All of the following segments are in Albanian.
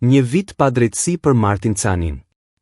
Një vit pa drejtësi për Martin Canin.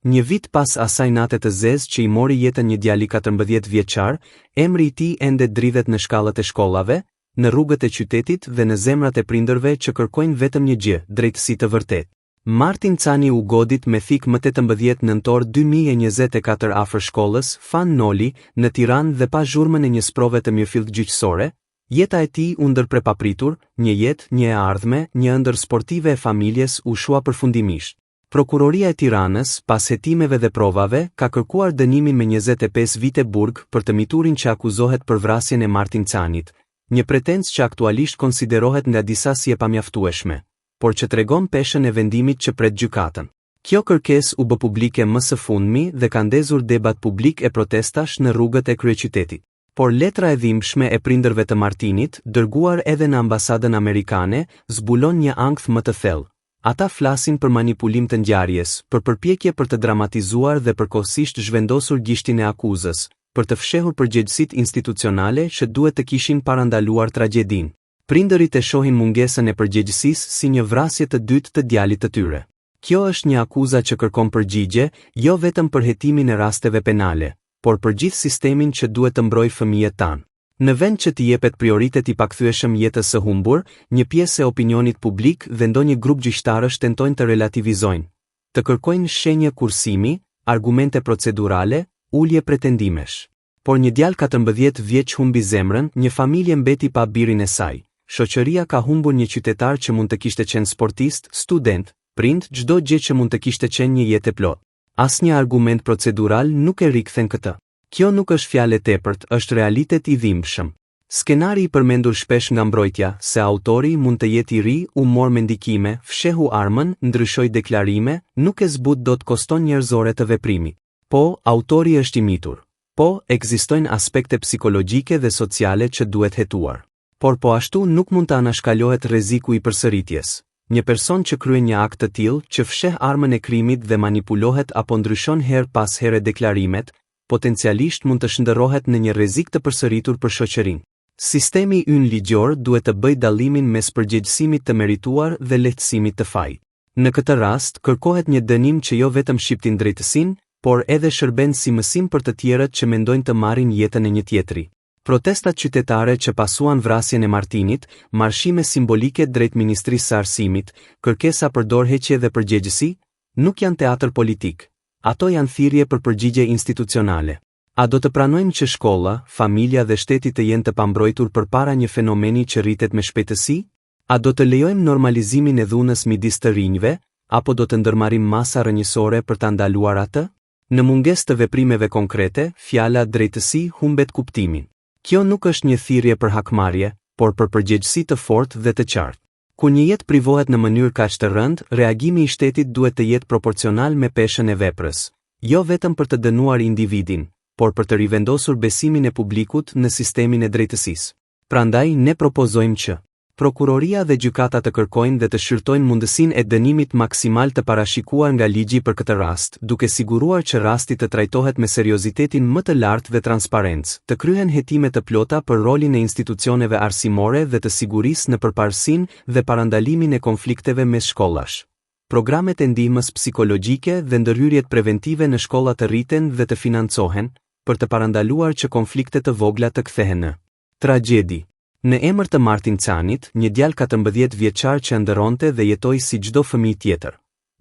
Një vit pas asaj nate të zezë që i mori jetën një djali 14 vjeçar, emri i tij ende dridhet në shkallët e shkollave, në rrugët e qytetit dhe në zemrat e prindërve që kërkojnë vetëm një gjë, drejtësi të vërtetë. Martin Cani u godit me thik më 18 nëntor 2024 afër shkollës Fan Noli në Tiranë dhe pa zhurmën e një sprove të mirëfillt gjyqësore. Jeta e tij u ndër papritur, një jetë, një e ardhme, një ëndër sportive e familjes u shua përfundimisht. Prokuroria e Tiranës, pas hetimeve dhe provave, ka kërkuar dënimin me 25 vite burg për të miturin që akuzohet për vrasjen e Martin Canit, një pretencë që aktualisht konsiderohet nga disa si e pamjaftueshme, por që tregon peshën e vendimit që pret gjykatën. Kjo kërkesë u bë publike më së fundmi dhe ka ndezur debat publik e protestash në rrugët e kryeqytetit. Por letra e dhimbshme e prindërve të Martinit, dërguar edhe në ambasadën amerikane, zbulon një ankth më të thellë. Ata flasin për manipulim të ngjarjes, për përpjekje për të dramatizuar dhe përkohësisht zhvendosur gishtin e akuzës, për të fshehur përgjegjësitë institucionale që duhet të kishin parandaluar tragjedinë. Prindërit e shohin mungesën e përgjegjësisë si një vrasje të dytë të djalit të tyre. Kjo është një akuza që kërkon përgjigje, jo vetëm për hetimin e rasteve penale, por për gjithë sistemin që duhet të mbrojë fëmijët tanë. Në vend që t'i jepet prioritet i pakthyeshëm jetës së humbur, një pjesë e opinionit publik dhe ndonjë grup gjyqtarësh tentojnë të relativizojnë, të kërkojnë shenjë kursimi, argumente procedurale, ulje pretendimesh. Por një djalë 14 vjeç humbi zemrën, një familje mbeti pa birin e saj. Shoqëria ka humbur një qytetar që mund të kishte qenë sportist, student, prind, çdo gjë që mund të kishte qenë një jetë e plotë. Asnjë argument procedural nuk e rikthen këtë. Kjo nuk është fjalë e tepërt, është realitet i dhimbshëm. Skenari i përmendur shpesh nga mbrojtja, se autori mund të jetë i ri, u mor mendikime, fshehu armën, ndryshoi deklarime, nuk e zbut dot koston njerëzore të veprimit. Po, autori është i mitur. Po, ekzistojnë aspekte psikologjike dhe sociale që duhet hetuar. Por po ashtu nuk mund të anashkalohet rreziku i përsëritjes. Një person që kryen një akt të tillë, që fsheh armën e krimit dhe manipulohet apo ndryshon her pas here deklarimet, potencialisht mund të shndërrohet në një rrezik të përsëritur për shoqërinë. Sistemi ynë ligjor duhet të bëjë dallimin mes përgjegjësimit të merituar dhe lehtësimit të fajit. Në këtë rast, kërkohet një dënim që jo vetëm shqiptin drejtësinë, por edhe shërben si mësim për të tjerët që mendojnë të marrin jetën e një tjetri. Protestat qytetare që pasuan vrasjen e Martinit, marshime simbolike drejt Ministrisë së Arsimit, kërkesa për dorëheqje dhe përgjegjësi, nuk janë teatër politik. Ato janë thirrje për përgjigje institucionale. A do të pranojmë që shkolla, familja dhe shteti të jenë të pambrojtur përpara një fenomeni që rritet me shpejtësi? A do të lejojmë normalizimin e dhunës midis të rinjve, apo do të ndërmarrim masa rrënjësore për ta ndaluar atë? Në mungesë të veprimeve konkrete, fjala drejtësi humbet kuptimin. Kjo nuk është një thirrje për hakmarrje, por për përgjegjësi të fortë dhe të qartë. Kur një jetë privohet në mënyrë kaq të rëndë, reagimi i shtetit duhet të jetë proporcional me peshën e veprës, jo vetëm për të dënuar individin, por për të rivendosur besimin e publikut në sistemin e drejtësisë. Prandaj ne propozojmë që prokuroria dhe gjykata të kërkojnë dhe të shqyrtojnë mundësinë e dënimit maksimal të parashikuar nga ligji për këtë rast, duke siguruar që rasti të trajtohet me seriozitetin më të lartë dhe transparencë, të kryhen hetime të plota për rolin e institucioneve arsimore dhe të sigurisë në përparësinë dhe parandalimin e konflikteve mes shkollash. Programet e ndihmës psikologjike dhe ndërhyrjet preventive në shkolla të rriten dhe të financohen, për të parandaluar që konflikte të vogla të kthehen në tragjedi. Në emër të Martin Canit, një djalë 14 vjeçar që ndëronte dhe jetoi si çdo fëmijë tjetër.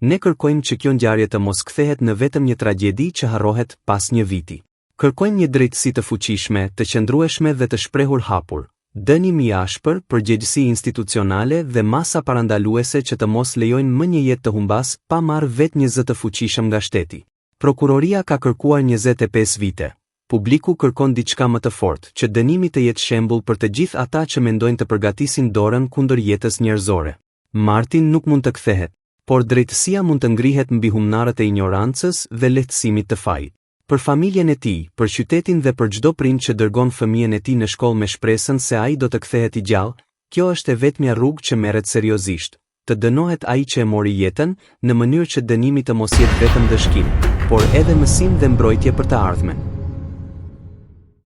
Ne kërkojmë që kjo ngjarje të mos kthehet në vetëm një tragjedi që harrohet pas një viti. Kërkojmë një drejtësi të fuqishme, të qëndrueshme dhe të shprehur hapur, dënim i ashpër, përgjegjësi institucionale dhe masa parandaluese që të mos lejojnë më një jetë të humbas pa marrë vetë një zë të fuqishëm nga shteti. Prokuroria ka kërkuar 25 vite. Publiku kërkon diçka më të fortë, që dënimi të jetë shembull për të gjithë ata që mendojnë të përgatisin dorën kundër jetës njerëzore. Martin nuk mund të kthehet, por drejtësia mund të ngrihet mbi humnarët e ignorancës dhe lehtësimit të fajit. Për familjen e tij, për qytetin dhe për çdo prind që dërgon fëmijën e tij në shkollë me shpresën se ai do të kthehet i gjallë, kjo është e vetmja rrugë që merret seriozisht. Të dënohet ai që e mori jetën, në mënyrë që dënimi të mos jetë vetëm dëshkim, por edhe mësim dhe mbrojtje për të ardhmen.